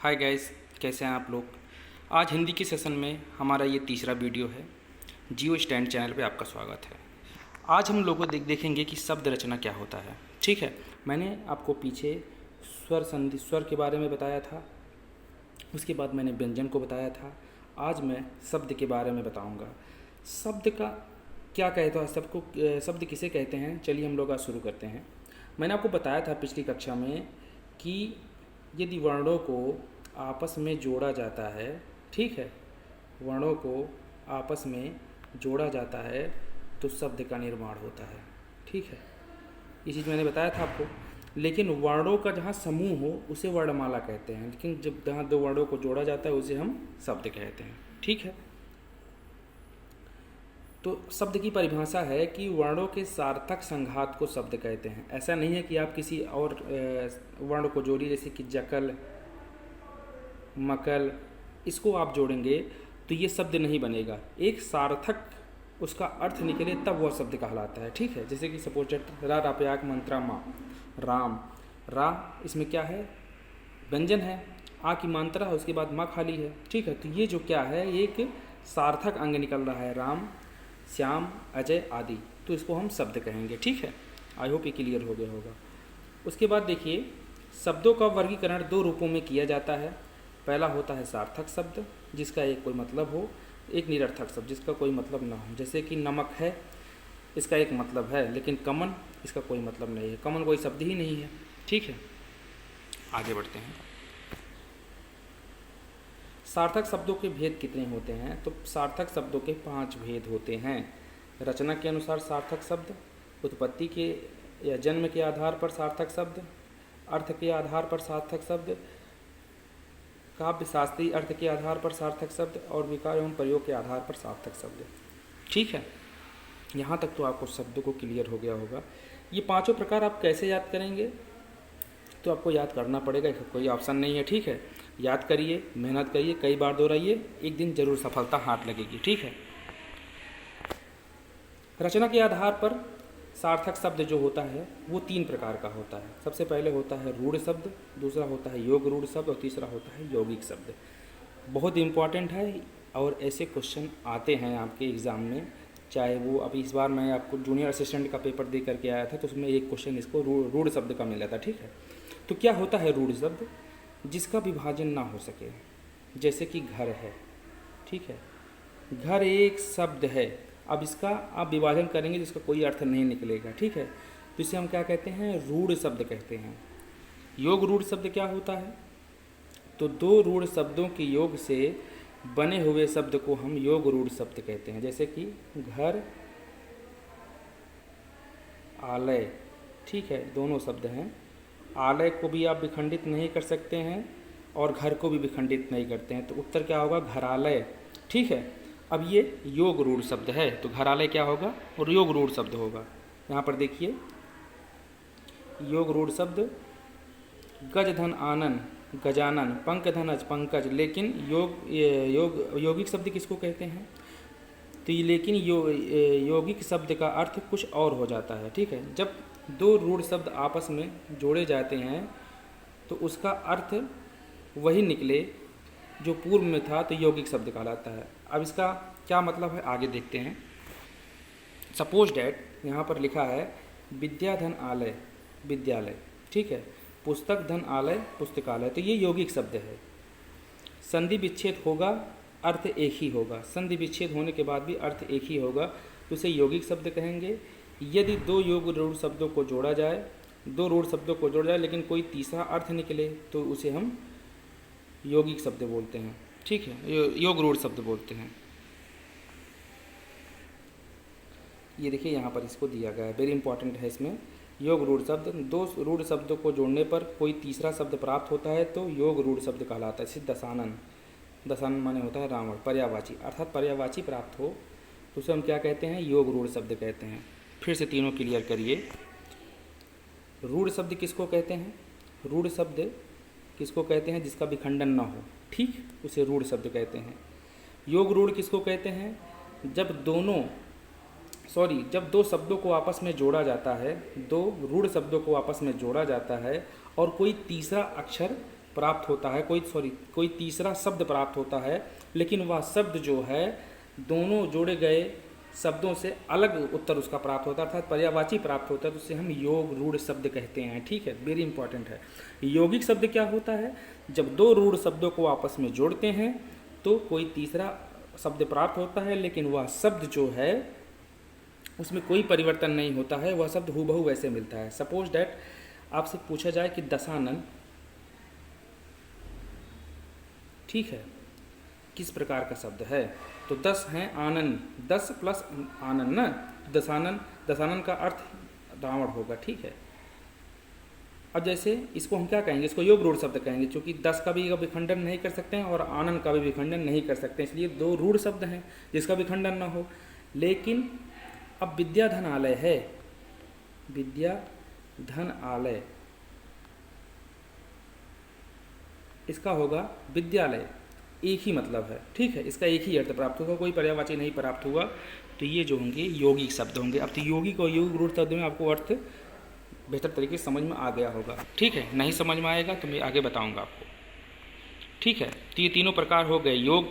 Hi guys, कैसे हैं आप लोग। आज हिंदी के सेशन में हमारा ये तीसरा वीडियो है। जियो स्टैंड चैनल पे आपका स्वागत है। आज हम लोगों को देखेंगे कि शब्द रचना क्या होता है। ठीक है, मैंने आपको पीछे स्वर संधि स्वर के बारे में बताया था, उसके बाद मैंने व्यंजन को बताया था। आज मैं शब्द के बारे में बताऊँगा। शब्द का क्या कहते हैं, सबको शब्द किसे कहते हैं। चलिए हम लोग आज शुरू करते हैं। मैंने आपको बताया था पिछली कक्षा में कि यदि वर्णों को आपस में जोड़ा जाता है, ठीक है, वर्णों को आपस में जोड़ा जाता है तो शब्द का निर्माण होता है। ठीक है, ये चीज़ मैंने बताया था आपको। लेकिन वर्णों का जहाँ समूह हो उसे वर्णमाला कहते हैं, लेकिन जब जहाँ दो वर्णों को जोड़ा जाता है उसे हम शब्द कहते हैं। ठीक है, तो शब्द की परिभाषा है कि वर्णों के सार्थक संघात को शब्द कहते हैं। ऐसा नहीं है कि आप किसी और वर्ण को जोड़िए, जैसे कि जकल, मकल, इसको आप जोड़ेंगे तो ये शब्द नहीं बनेगा। एक सार्थक उसका अर्थ निकले तब वह शब्द कहलाता है। ठीक है, जैसे कि सपोज रा रापयाक मंत्रा माँ, राम, रा इसमें क्या है, व्यंजन है, आ की मात्रा है, उसके बाद माँ खाली है। ठीक है, तो ये जो क्या है, एक सार्थक अंग निकल रहा है, राम, श्याम, अजय आदि, तो इसको हम शब्द कहेंगे। ठीक है, आई होप ये क्लियर हो गया होगा। उसके बाद देखिए, शब्दों का वर्गीकरण दो रूपों में किया जाता है। पहला होता है सार्थक शब्द, जिसका एक कोई मतलब हो, एक निरर्थक शब्द जिसका कोई मतलब ना हो। जैसे कि नमक है, इसका एक मतलब है, लेकिन कमन, इसका कोई मतलब नहीं है। कमन कोई शब्द ही नहीं है। ठीक है, आगे बढ़ते हैं। सार्थक शब्दों के भेद कितने होते हैं, तो सार्थक शब्दों के 5 भेद होते हैं। रचना के अनुसार सार्थक शब्द, उत्पत्ति के या जन्म के आधार पर सार्थक शब्द, अर्थ के आधार पर सार्थक शब्द, काव्य शास्त्रीय अर्थ के आधार पर सार्थक शब्द, और विकार एवं प्रयोग के आधार पर सार्थक शब्द। ठीक है, यहाँ तक तो आपको शब्द को क्लियर हो गया होगा। ये पांचों प्रकार आप कैसे याद करेंगे, तो आपको याद करना पड़ेगा, कोई ऑप्शन नहीं है। ठीक है, याद करिए, मेहनत करिए, कई बार दोहराइए, एक दिन जरूर सफलता हाथ लगेगी। ठीक है, रचना के आधार पर सार्थक शब्द जो होता है वो 3 प्रकार का होता है। सबसे पहले होता है रूढ़ शब्द, दूसरा होता है योग रूढ़ शब्द, और तीसरा होता है यौगिक शब्द। बहुत इंपॉर्टेंट है और ऐसे क्वेश्चन आते हैं आपके एग्ज़ाम में। चाहे वो अभी इस बार मैं आपको जूनियर असिस्टेंट का पेपर दे करके आया था, तो उसमें एक क्वेश्चन इसको रूढ़ शब्द का मिला था। ठीक है, तो क्या होता है रूढ़ शब्द, जिसका विभाजन ना हो सके। जैसे कि घर है, ठीक है, घर एक शब्द है, अब इसका आप विभाजन करेंगे जिसका कोई अर्थ नहीं निकलेगा। ठीक है, तो इसे हम क्या कहते हैं, रूढ़ शब्द कहते हैं। योग रूढ़ शब्द क्या होता है, तो 2 रूढ़ शब्दों के योग से बने हुए शब्द को हम योग रूढ़ शब्द कहते हैं। जैसे कि घर, आलय, ठीक है, दोनों शब्द हैं। आलय को भी आप विखंडित नहीं कर सकते हैं और घर को भी विखंडित नहीं करते हैं, तो उत्तर क्या होगा, घरालय। ठीक है, अब ये योग रूढ़ शब्द है, तो घरालय क्या होगा, और योग रूढ़ शब्द होगा। यहाँ पर देखिए, योग रूढ़ शब्द गज धन आनन, गजानन, पंक धनज पंकज, लेकिन यौगिक शब्द किसको कहते हैं, तो ये लेकिन यौगिक शब्द का अर्थ कुछ और हो जाता है। ठीक है, जब 2 रूढ़ शब्द आपस में जोड़े जाते हैं तो उसका अर्थ वही निकले जो पूर्व में था, तो यौगिक शब्द कहलाता है। अब इसका क्या मतलब है, आगे देखते हैं। सपोज डैट यहाँ पर लिखा है विद्याधन आलय, विद्यालय, ठीक है, पुस्तक धन आलय, पुस्तकालय, तो ये यौगिक शब्द है। संधि विच्छेद होगा, अर्थ एक ही होगा। संधि विच्छेद होने के बाद भी अर्थ एक ही होगा, तो उसे यौगिक शब्द कहेंगे। यदि 2 योग रूढ़ शब्दों को जोड़ा जाए, 2 रूढ़ शब्दों को जोड़ा जाए लेकिन कोई तीसरा अर्थ निकले, तो उसे हम यौगिक शब्द बोलते हैं। ठीक है, योग रूढ़ शब्द बोलते हैं। ये देखिए यहाँ पर इसको दिया गया है, वेरी इंपॉर्टेंट है। इसमें योग रूढ़ शब्द, 2 रूढ़ शब्दों को जोड़ने पर कोई तीसरा शब्द प्राप्त होता है तो योग रूढ़ शब्द कहलाता है। जैसे दशानन, दशानन माने होता है रावण, पर्यायवाची, अर्थात पर्यायवाची प्राप्त हो तो उसे हम क्या कहते हैं, योग रूढ़ शब्द कहते हैं। फिर से तीनों क्लियर करिए। रूढ़ शब्द किसको कहते हैं, रूढ़ शब्द किसको कहते हैं, जिसका विखंडन ना हो, ठीक, उसे रूढ़ शब्द कहते हैं। योग रूढ़ किसको कहते हैं, जब 2 शब्दों को आपस में जोड़ा जाता है, 2 रूढ़ शब्दों को आपस में जोड़ा जाता है और कोई तीसरा अक्षर प्राप्त होता है, कोई तीसरा शब्द प्राप्त होता है, लेकिन वह शब्द जो है दोनों जोड़े गए शब्दों से अलग उत्तर उसका प्राप्त होता है, अर्थात पर्यायवाची प्राप्त होता है, तो उसे हम योग रूढ़ शब्द कहते हैं। ठीक है, वेरी इंपॉर्टेंट है। यौगिक शब्द क्या होता है? जब दो रूढ़ शब्दों को आपस में जोड़ते हैं तो कोई तीसरा शब्द प्राप्त होता है, लेकिन वह शब्द जो है उसमें कोई परिवर्तन नहीं होता है, वह शब्द हूबहू वैसे मिलता है। सपोज डैट आपसे पूछा जाए कि दशानन, ठीक है, किस प्रकार का शब्द है? तो 10 है आनन, 10 प्लस आनन ना, दशानन, दशानन का अर्थ रावण होगा। ठीक है, अब जैसे इसको हम क्या कहेंगे? इसको योग रूढ़ शब्द कहेंगे, क्योंकि 10 का भी विखंडन नहीं कर सकते हैं और आनन का भी विखंडन नहीं कर सकते हैं, इसलिए दो रूढ़ शब्द हैं जिसका विखंडन ना हो। लेकिन अब विद्याधन आलय है, विद्याधन आलय, इसका होगा विद्यालय, एक ही मतलब है। ठीक है, इसका एक ही अर्थ प्राप्त होगा, कोई पर्यायवाची नहीं प्राप्त हुआ। तो ये जो होंगे यौगिक शब्द होंगे। अब तो यौगिक और योग रूढ़ शब्द में आपको अर्थ बेहतर तरीके से समझ में आ गया होगा। ठीक है, नहीं समझ में आएगा तो मैं आगे बताऊंगा आपको। ठीक है, तो ये तीनों प्रकार हो गए, योग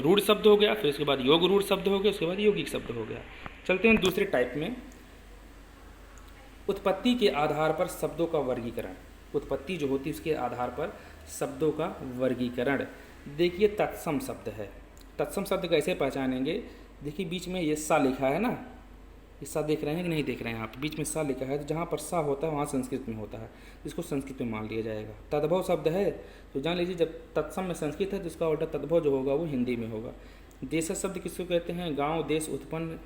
रूढ़ शब्द हो गया, फिर उसके बाद योग रूढ़ शब्द हो गया, उसके बाद यौगिक शब्द हो गया। चलते हैं दूसरे टाइप में, उत्पत्ति के आधार पर शब्दों का वर्गीकरण। उत्पत्ति जो होती है उसके आधार पर शब्दों का वर्गीकरण। देखिए तत्सम शब्द है, तत्सम शब्द कैसे पहचानेंगे? देखिए बीच में ये सा लिखा है ना, ये सा देख रहे हैं कि नहीं देख रहे हैं आप? बीच में सा लिखा है, तो जहाँ पर सा होता है वहाँ संस्कृत में होता है, इसको संस्कृत में मान लिया जाएगा। तद्भव शब्द है तो जान लीजिए जब तत्सम में संस्कृत है तो इसका उल्टा तद्भव जो होगा वो हिंदी में होगा। देशज शब्द किसको कहते हैं? गाँव, देश, उत्पन्न,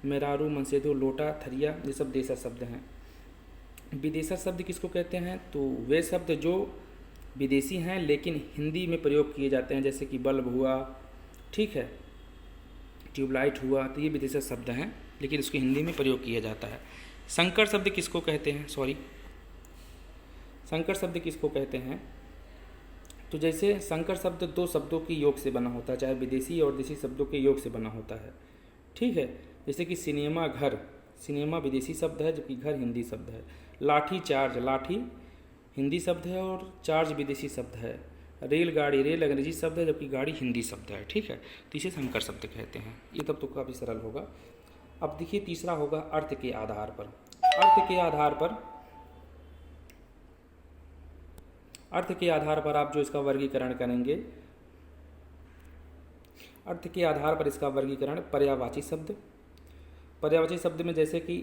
मेरारू, मनसेदु, लोटा, थरिया, ये सब देशज शब्द हैं। विदेशज शब्द किसको कहते हैं? तो वे शब्द जो विदेशी हैं लेकिन हिंदी में प्रयोग किए जाते हैं, जैसे कि बल्ब हुआ, ठीक है, ट्यूबलाइट हुआ, तो ये विदेशी शब्द हैं लेकिन इसको हिंदी में प्रयोग किया जाता है। संकर शब्द किसको कहते हैं? संकर शब्द किसको कहते हैं? तो जैसे संकर शब्द दो शब्दों की योग से बना होता है, चाहे विदेशी और देशी शब्दों के योग से बना होता है। ठीक है, जैसे कि सिनेमा घर, सिनेमा विदेशी शब्द है जबकि घर हिंदी शब्द है। लाठी चार्ज, लाठी हिंदी शब्द है और चार्ज विदेशी शब्द है। रेलगाड़ी, रेल अंग्रेजी शब्द है जबकि गाड़ी हिंदी शब्द है। ठीक है, तो इसे संकर शब्द कहते हैं। ये तब तो काफ़ी सरल होगा। अब देखिए तीसरा होगा अर्थ के आधार पर। अर्थ के आधार पर, अर्थ के आधार पर आप जो इसका वर्गीकरण करेंगे, अर्थ के आधार पर इसका वर्गीकरण पर्यायवाची शब्द, पर्यायवाची शब्द में जैसे कि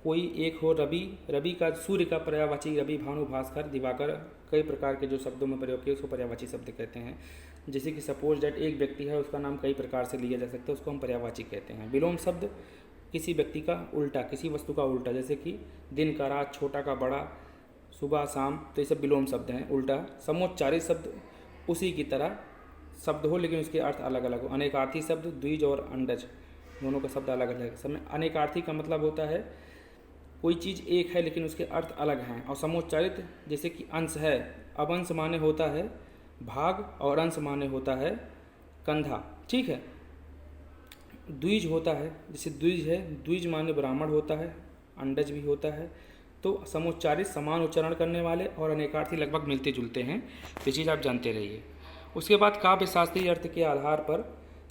कोई एक हो रवि, रवि का, सूर्य का पर्यायवाची रवि, भानु, भास्कर, दिवाकर, कई प्रकार के जो शब्दों में प्रयोग किए उसको पर्यायवाची शब्द कहते हैं। जैसे कि सपोज डैट एक व्यक्ति है, उसका नाम कई प्रकार से लिया जा सकता है, उसको हम पर्यायवाची कहते हैं। विलोम शब्द किसी व्यक्ति का उल्टा, किसी वस्तु का उल्टा, जैसे कि दिन का रात, छोटा का बड़ा, सुबह शाम, तो ये सब विलोम शब्द हैं, उल्टा। समोच्चारित शब्द उसी की तरह शब्द हो लेकिन उसके अर्थ अलग अलग हो। अनेकार्थी शब्द, द्विज और अंडज, दोनों का शब्द अलग अलग है। समय अनेकार्थी का मतलब होता है कोई चीज़ एक है लेकिन उसके अर्थ अलग हैं। और समोच्चारित जैसे कि अंश है, अब अंश माने होता है भाग और अंश माने होता है कंधा। ठीक है, द्विज होता है, जैसे द्विज है, द्विज माने ब्राह्मण होता है, अंडज भी होता है। तो समोच्चारित समान उच्चारण करने वाले और अनेकार्थी लगभग मिलते जुलते हैं, ये चीज़ आप जानते रहिए। उसके बाद काव्य शास्त्रीय अर्थ के आधार पर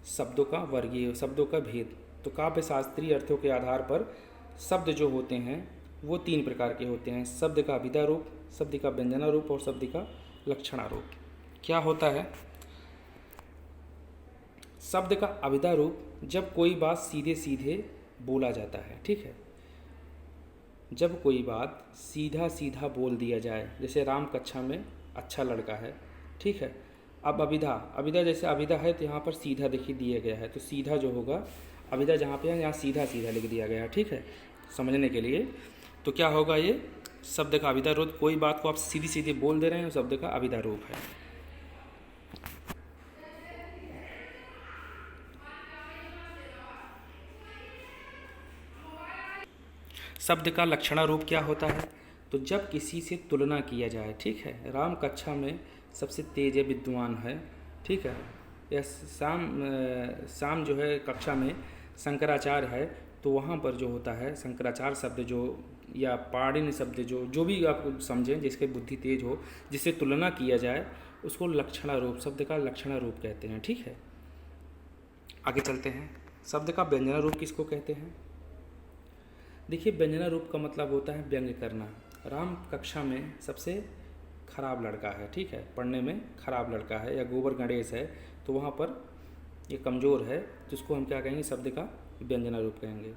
शब्दों का वर्गीय, शब्दों का भेद। तो काव्य शास्त्रीय अर्थों के आधार पर शब्द जो होते हैं वो तीन प्रकार के होते हैं। शब्द का अभिधा रूप, शब्द का व्यंजना रूप और शब्द का लक्षणा रूप। क्या होता है शब्द का अभिधा रूप? जब कोई बात सीधे सीधे बोला जाता है। ठीक है, जब कोई बात सीधा सीधा बोल दिया जाए, जैसे राम कक्षा में अच्छा लड़का है। ठीक है, अब अभिधा, अभिधा जैसे अभिधा है तो यहाँ पर सीधा देखिए दिया गया है, तो सीधा जो होगा अभिधा जहाँ पे है यहाँ सीधा सीधा लिख दिया गया है। ठीक है, समझने के लिए। तो क्या होगा, ये शब्द का अभिधा रूप, कोई बात को आप सीधी सीधी बोल दे रहे हैं, शब्द का अभिधा रूप है। शब्द का लक्षणा रूप क्या होता है? तो जब किसी से तुलना किया जाए। ठीक है, राम कक्षा में सबसे तेज है, विद्वान है। ठीक है, या शाम जो है कक्षा में शंकराचार्य है, तो वहाँ पर जो होता है शंकराचार्य शब्द जो या पाणिनि शब्द जो भी आप समझें, जिसके बुद्धि तेज हो, जिससे तुलना किया जाए, उसको लक्षणा रूप, शब्द का लक्षणा रूप कहते हैं। ठीक है, आगे चलते हैं। शब्द का व्यंजना रूप किसको कहते हैं? देखिए, व्यंजना रूप का मतलब होता है व्यंग्य करना। राम कक्षा में सबसे खराब लड़का है, ठीक है, पढ़ने में खराब लड़का है, या गोबर गणेश है तो वहाँ पर ये कमज़ोर है, जिसको हम क्या कहेंगे, शब्द का व्यंजना रूप कहेंगे।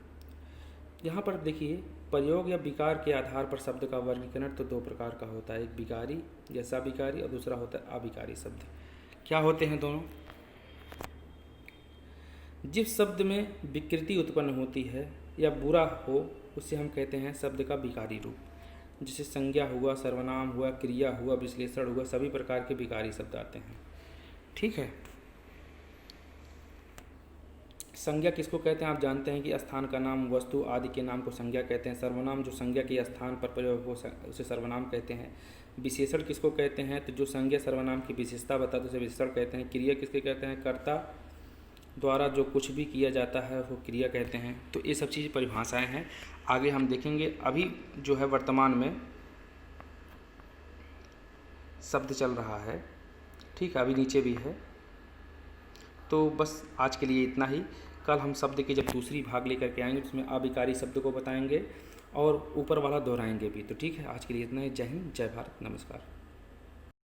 यहाँ पर देखिए, प्रयोग या विकार के आधार पर शब्द का वर्गीकरण तो दो प्रकार का होता है, एक विकारी या सविकारी और दूसरा होता है अविकारी शब्द। क्या होते हैं दोनों? जिस शब्द में विकृति उत्पन्न होती है या बुरा हो, उसे हम कहते हैं शब्द का विकारी रूप। जैसे संज्ञा हुआ, सर्वनाम हुआ, क्रिया हुआ, विश्लेषण हुआ, सभी प्रकार के विकारी शब्द आते हैं। ठीक है, संज्ञा किसको कहते हैं? आप जानते हैं कि स्थान का नाम, वस्तु आदि के नाम को संज्ञा कहते हैं। सर्वनाम जो संज्ञा के स्थान पर प्रयोग हो उसे सर्वनाम कहते हैं। विशेषण किसको कहते हैं? तो जो संज्ञा सर्वनाम की विशेषता बताते उसे विशेषण कहते हैं। क्रिया किसके कहते हैं? कर्ता द्वारा जो कुछ भी किया जाता है वो क्रिया कहते हैं। तो ये सब चीज़ परिभाषाएं हैं, आगे हम देखेंगे। अभी जो है वर्तमान में शब्द चल रहा है, ठीक है, अभी नीचे भी है। तो बस आज के लिए इतना ही। कल हम शब्द के जब दूसरी भाग लेकर के आएंगे उसमें अविकारी शब्द को बताएंगे और ऊपर वाला दोहराएंगे भी। तो ठीक है, आज के लिए इतना ही। जय हिंद, जय भारत, नमस्कार।